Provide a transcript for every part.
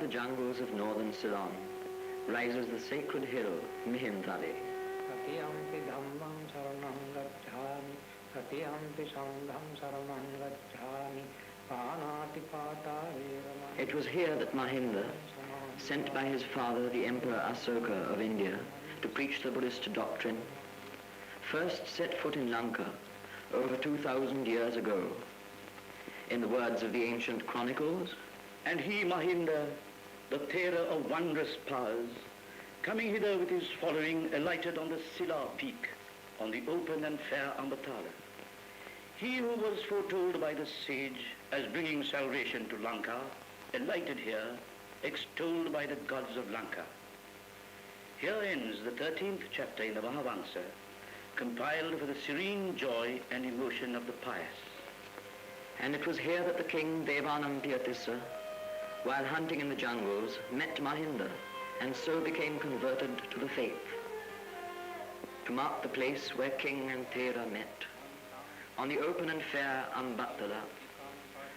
the jungles of northern Ceylon rises the sacred hill Mihintale. Tatiyampi dhammam saranam gacchami, tatiyampi sangham saranam gacchami, panati pata virama. It was here that Mahinda, sent by his father the Emperor Asoka of India to preach the Buddhist doctrine, first set foot in Lanka over 2,000 years ago. In the words of the ancient chronicles, "And he, Mahinda, the terror of wondrous powers, coming hither with his following, alighted on the Silla peak, on the open and fair Ambatala. He who was foretold by the sage as bringing salvation to Lanka, alighted here, extolled by the gods of Lanka." Here ends the 13th chapter in the Mahavamsa, compiled for the serene joy and emotion of the pious. And it was here that the king Devanampiyathissa, while hunting in the jungles, met Mahinda and so became converted to the faith. To mark the place where king and Thera met, on the open and fair Ambatala,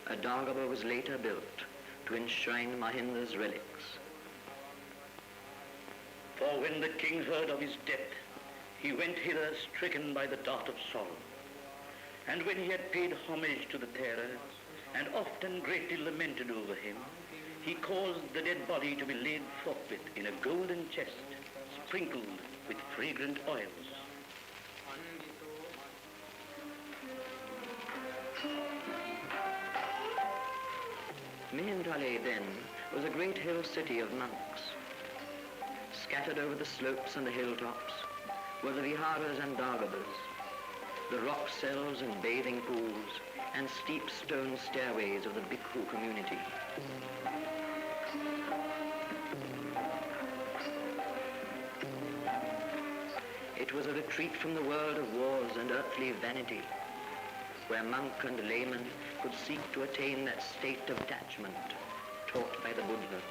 a Dagaba was later built to enshrine Mahinda's relics. For when the king heard of his death, he went hither stricken by the dart of sorrow. And when he had paid homage to the terror, and often greatly lamented over him, he caused the dead body to be laid forthwith in a golden chest, sprinkled with fragrant oils. Mihintale then was a great hill city of monks. Scattered over the slopes and the hilltops were the viharas and dagabas, the rock cells and bathing pools and steep stone stairways of the bhikkhu community. It was a retreat from the world of wars and earthly vanity, where monk and layman could seek to attain that state of detachment taught by the Buddha.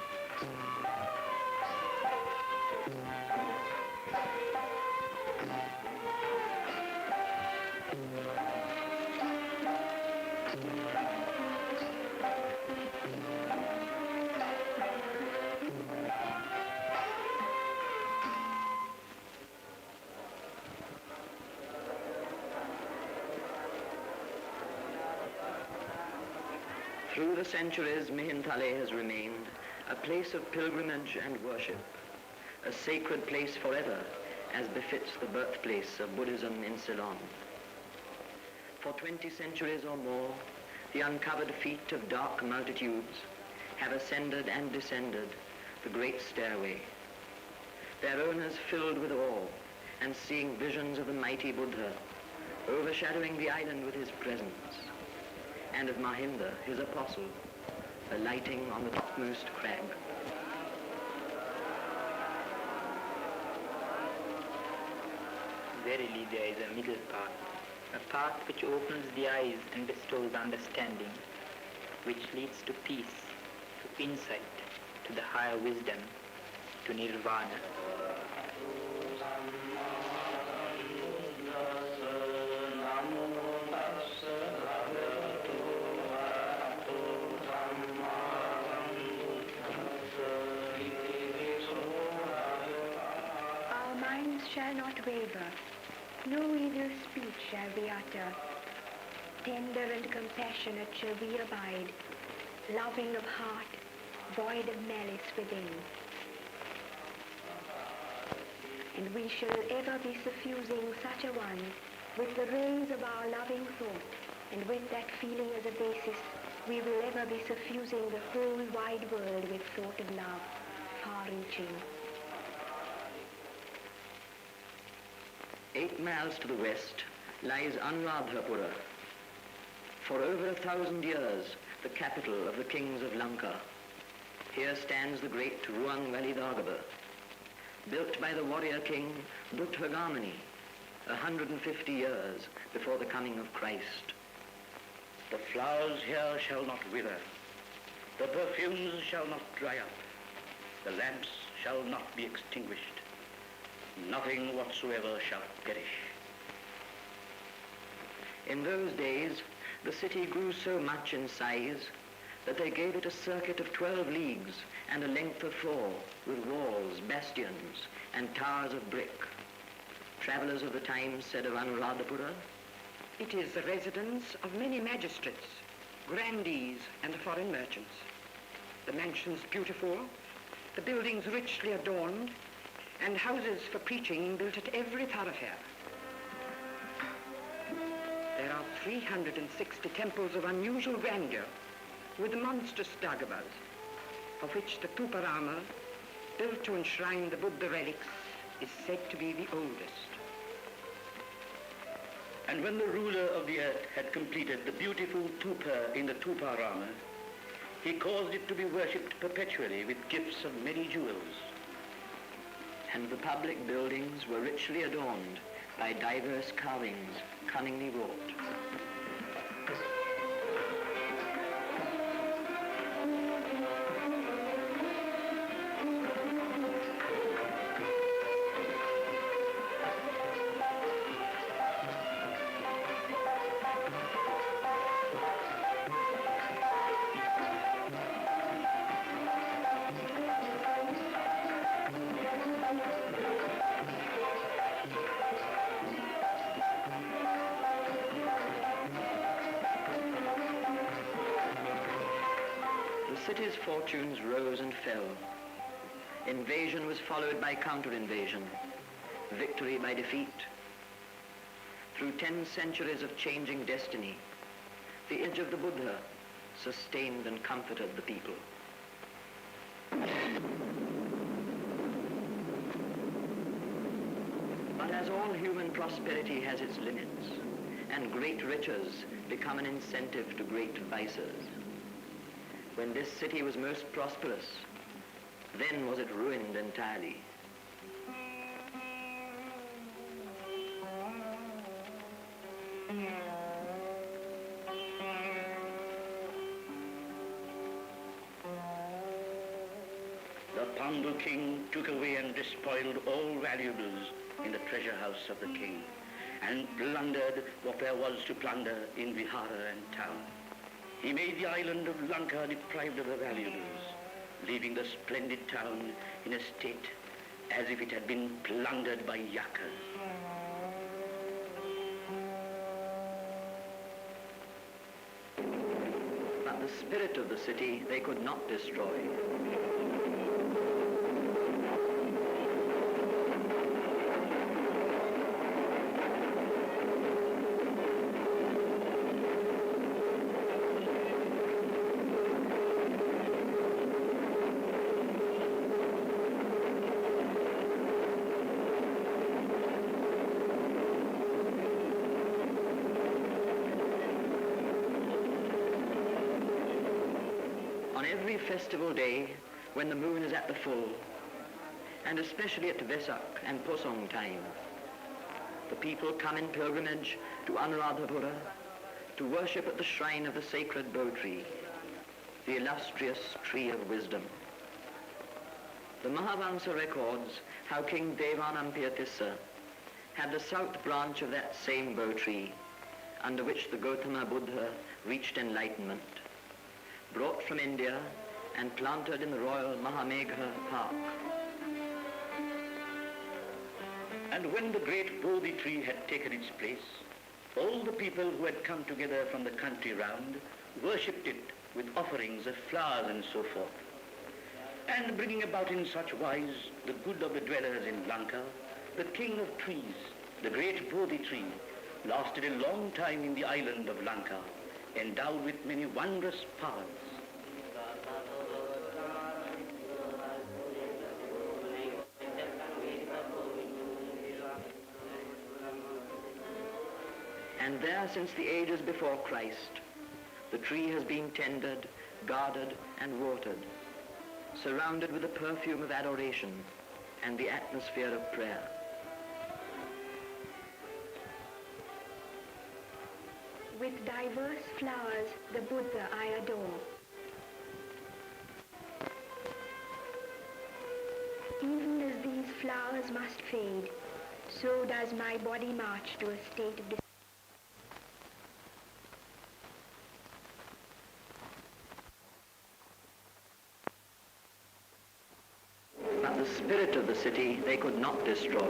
Through the centuries, Mihintale has remained a place of pilgrimage and worship, a sacred place forever, as befits the birthplace of Buddhism in Ceylon. For 20 centuries or more, the uncovered feet of dark multitudes have ascended and descended the great stairway, their owners filled with awe and seeing visions of the mighty Buddha overshadowing the island with his presence, and of Mahinda, his apostle, alighting on the topmost crag. Verily there is a middle path, a path which opens the eyes and bestows understanding, which leads to peace, to insight, to the higher wisdom, to nirvana. Shall not waver, no evil speech shall we utter. Tender and compassionate shall we abide, loving of heart, void of malice within. And we shall ever be suffusing such a one with the rays of our loving thought, and with that feeling as a basis, we will ever be suffusing the whole wide world with thought of love, far-reaching. 8 miles to the west lies Anuradhapura, for over 1,000 years the capital of the kings of Lanka. Here stands the great Ruangvali Dagaba, built by the warrior king Buddhagamani 150 years before the coming of Christ. The flowers here shall not wither, the perfumes shall not dry up, the lamps shall not be extinguished. Nothing whatsoever shall perish. In those days, the city grew so much in size that they gave it a circuit of 12 leagues and a length of 4, with walls, bastions, and towers of brick. Travellers of the time said of Anuradhapura, "It is the residence of many magistrates, grandees, and foreign merchants. The mansions beautiful, the buildings richly adorned, and houses for preaching built at every thoroughfare. There are 360 temples of unusual grandeur, with monstrous dagavas, of which the Tuparama, built to enshrine the Buddha relics, is said to be the oldest." And when the ruler of the earth had completed the beautiful Tupa in the Tuparama, he caused it to be worshipped perpetually with gifts of many jewels. And the public buildings were richly adorned by diverse carvings cunningly wrought. The city's fortunes rose and fell. Invasion was followed by counter-invasion, victory by defeat. Through 10 centuries of changing destiny, the image of the Buddha sustained and comforted the people. But as all human prosperity has its limits, and great riches become an incentive to great vices, when this city was most prosperous, then was it ruined entirely. The Pandu king took away and despoiled all valuables in the treasure house of the king, and plundered what there was to plunder in Vihara and town. He made the island of Lanka deprived of the valuables, leaving the splendid town in a state as if it had been plundered by yakas. But the spirit of the city they could not destroy. On every festival day, when the moon is at the full, and especially at Vesak and Posong time, the people come in pilgrimage to Anuradhapura to worship at the shrine of the sacred Bo tree, the illustrious tree of wisdom. The Mahavansa records how King Devanampiyatissa had the south branch of that same Bo tree, under which the Gautama Buddha reached enlightenment, brought from India and planted in the royal Mahamegha Park. And when the great Bodhi tree had taken its place, all the people who had come together from the country round worshipped it with offerings of flowers and so forth. And bringing about in such wise the good of the dwellers in Lanka, the king of trees, the great Bodhi tree, lasted a long time in the island of Lanka, endowed with many wondrous powers. And there, since the ages before Christ, the tree has been tended, guarded, and watered, surrounded with the perfume of adoration and the atmosphere of prayer. With diverse flowers, the Buddha I adore. Even as these flowers must fade, so does my body march to a state of the spirit of the city they could not destroy.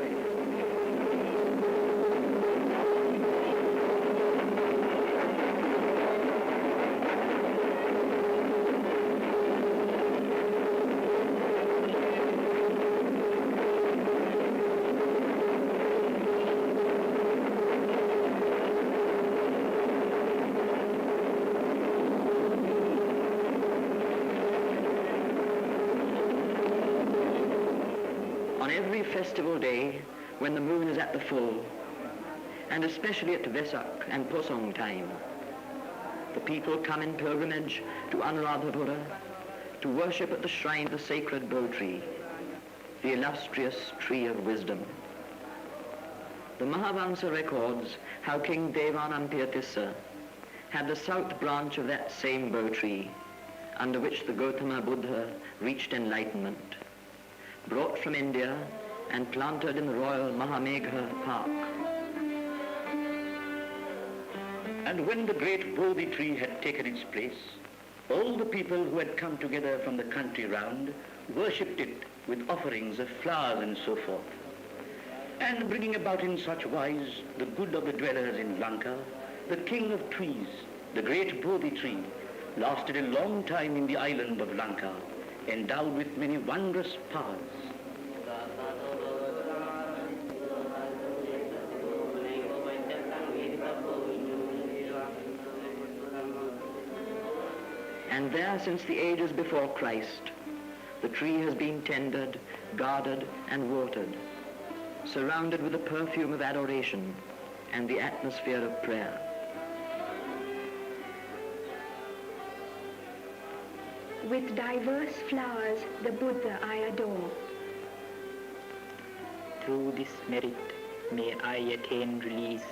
On every festival day, when the moon is at the full, and especially at Vesak and Posong time, the people come in pilgrimage to Anuradhapura to worship at the shrine of the sacred Bo tree, the illustrious tree of wisdom. The Mahavamsa records how King Devanampiyatissa had the south branch of that same Bo tree, under which the Gautama Buddha reached enlightenment, brought from India and planted in the royal Mahamegha Park. And when the great Bodhi tree had taken its place, all the people who had come together from the country round worshipped it with offerings of flowers and so forth. And bringing about in such wise the good of the dwellers in Lanka, the king of trees, the great Bodhi tree, lasted a long time in the island of Lanka, endowed with many wondrous powers. And there, since the ages before Christ, the tree has been tended, guarded, and watered, surrounded with the perfume of adoration and the atmosphere of prayer. With diverse flowers, the Buddha I adore. Through this merit, may I attain release.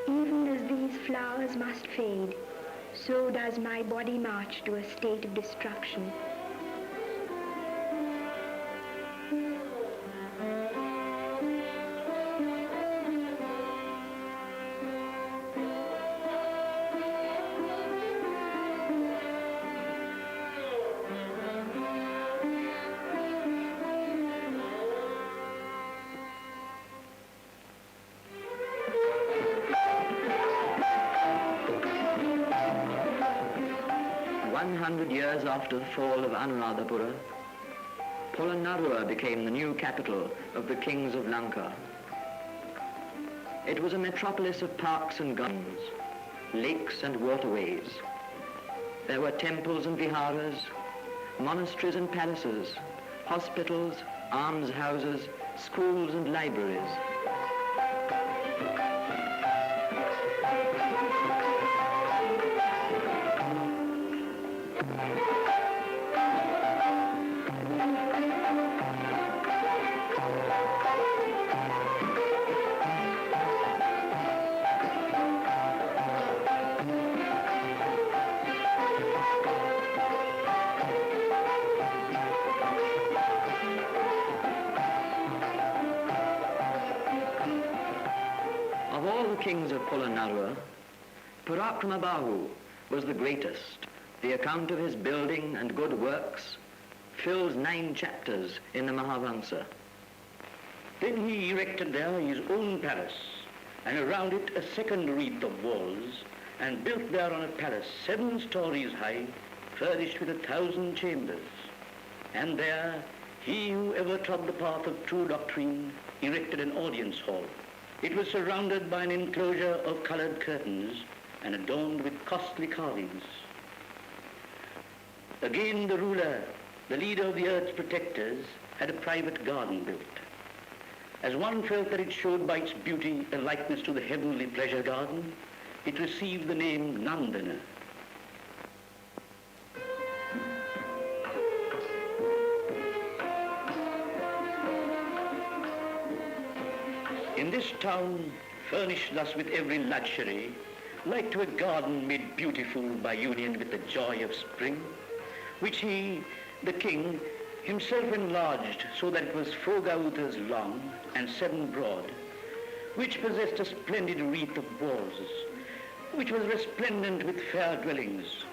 Even as these flowers must fade, so does my body march to a state of destruction. Years after the fall of Anuradhapura, Polonnaruwa became the new capital of the kings of Lanka. It was a metropolis of parks and gardens, lakes and waterways. There were temples and viharas, monasteries and palaces, hospitals, almshouses, schools and libraries. Of all the kings of Polonnaruwa, Parakramabahu was the greatest. The account of his building and good works fills 9 chapters in the Mahavamsa. Then he erected there his own palace, and around it a second wreath of walls, and built thereon a palace 7 stories high, furnished with 1,000 chambers. And there he who ever trod the path of true doctrine erected an audience hall. It was surrounded by an enclosure of colored curtains and adorned with costly carvings. Again the ruler, the leader of the earth's protectors, had a private garden built. As one felt that it showed by its beauty a likeness to the heavenly pleasure garden, it received the name Nandana. In this town, furnished thus with every luxury, like to a garden made beautiful by union with the joy of spring, which he, the king, himself enlarged so that it was 4 gautas long and 7 broad, which possessed a splendid wreath of walls, which was resplendent with fair dwellings,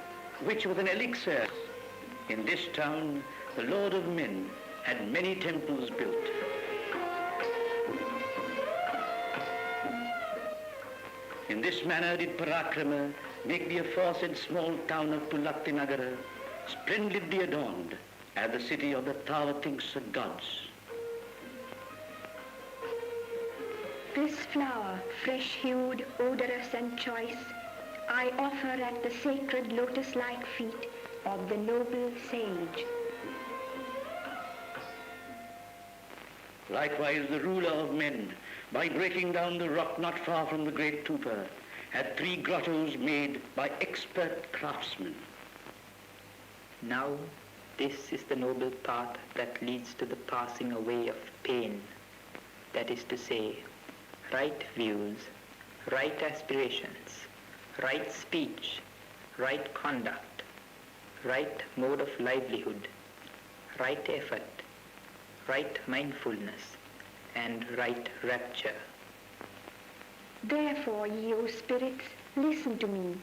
which was an elixir. In this town, the Lord of men, had many temples built. In this manner did Parakrama make the aforesaid small town of Pulattinagara splendidly adorned as the city of the tower thinks of gods. This flower, fresh-hued, odorous and choice, I offer at the sacred lotus-like feet of the noble sage. Likewise the ruler of men, by breaking down the rock not far from the great Tupa, had 3 grottos made by expert craftsmen. Now, this is the noble path that leads to the passing away of pain. That is to say, right views, right aspirations, right speech, right conduct, right mode of livelihood, right effort, right mindfulness, and right rapture. Therefore, ye, O spirits, listen to me.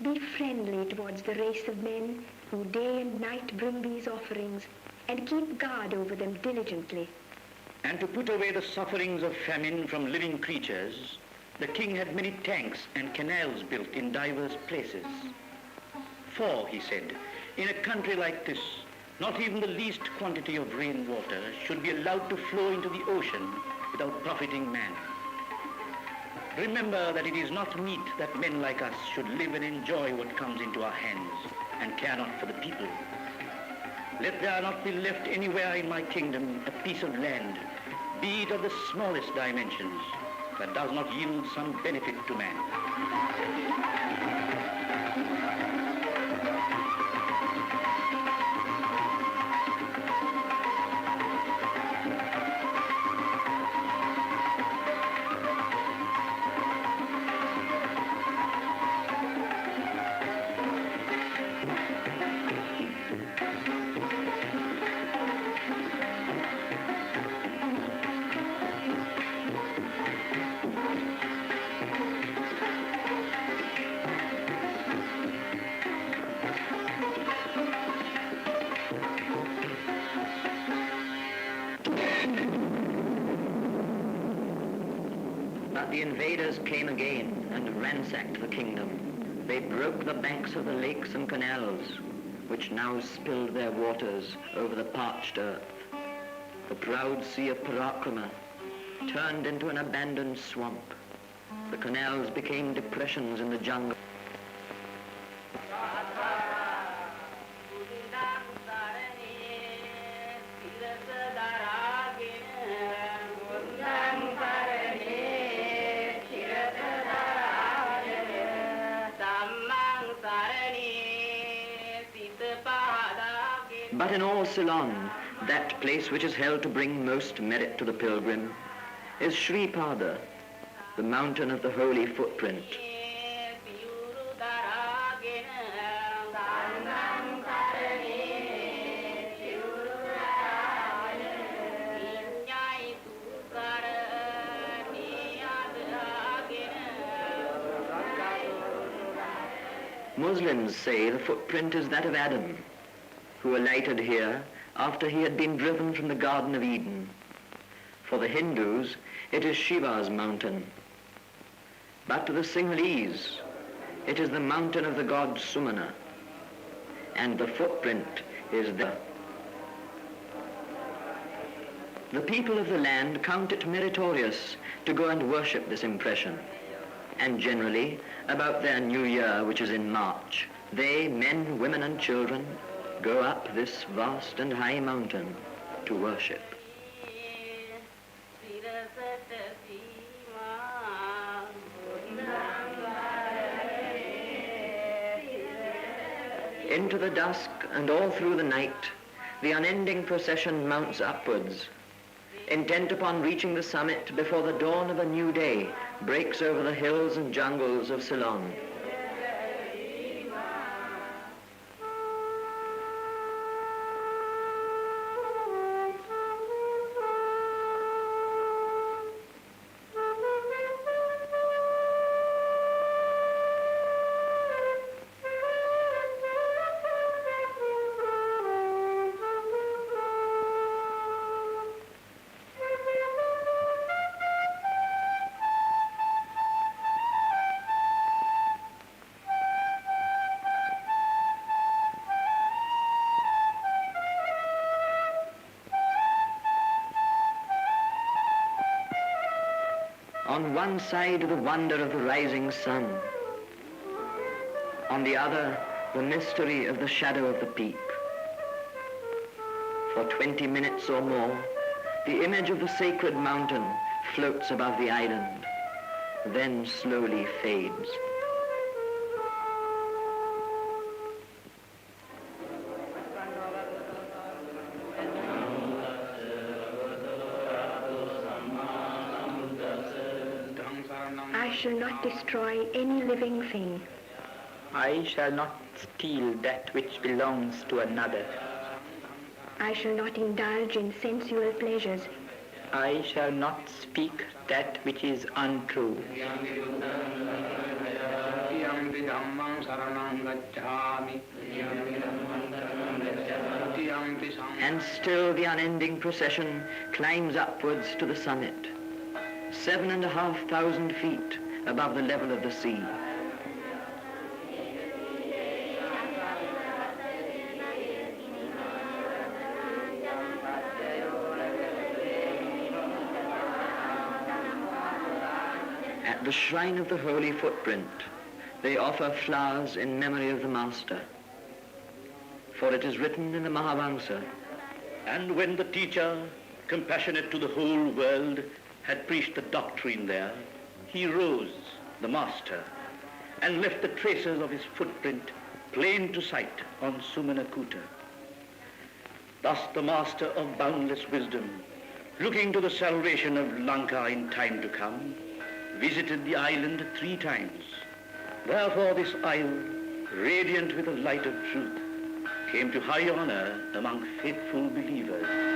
Be friendly towards the race of men who day and night bring these offerings, and keep guard over them diligently. And to put away the sufferings of famine from living creatures, the king had many tanks and canals built in divers places. For, he said, in a country like this, not even the least quantity of rainwater should be allowed to flow into the ocean without profiting man. Remember that it is not meet that men like us should live and enjoy what comes into our hands and care not for the people. Let there not be left anywhere in my kingdom a piece of land, be it of the smallest dimensions, that does not yield some benefit to man. But the invaders came again and ransacked the kingdom. They broke the banks of the lakes and canals, which now spilled their waters over the parched earth. The proud sea of Parakrama turned into an abandoned swamp. The canals became depressions in the jungle. But in all Ceylon, that place which is held to bring most merit to the pilgrim is Sri Pada, the mountain of the holy footprint. Muslims say the footprint is that of Adam, who alighted here after he had been driven from the Garden of Eden. For the Hindus, it is Shiva's mountain. But to the Sinhalese, it is the mountain of the god Sumana, and the footprint is there. The people of the land count it meritorious to go and worship this impression, and generally, about their new year, which is in March, they, men, women, and children, go up this vast and high mountain to worship. Into the dusk and all through the night, the unending procession mounts upwards, intent upon reaching the summit before the dawn of a new day breaks over the hills and jungles of Ceylon. On one side, the wonder of the rising sun. On the other, the mystery of the shadow of the peak. For 20 minutes or more, the image of the sacred mountain floats above the island, then slowly fades. I shall not destroy any living thing. I shall not steal that which belongs to another. I shall not indulge in sensual pleasures. I shall not speak that which is untrue. And still the unending procession climbs upwards to the summit, 7,500 feet above the level of the sea. At the shrine of the Holy Footprint, they offer flowers in memory of the Master. For it is written in the Mahavamsa, And when the teacher, compassionate to the whole world, had preached the doctrine there, he rose, the Master, and left the traces of his footprint plain to sight on Sumanakuta. Thus the Master of boundless wisdom, looking to the salvation of Lanka in time to come, visited the island 3 times. Therefore this isle, radiant with the light of truth, came to high honor among faithful believers.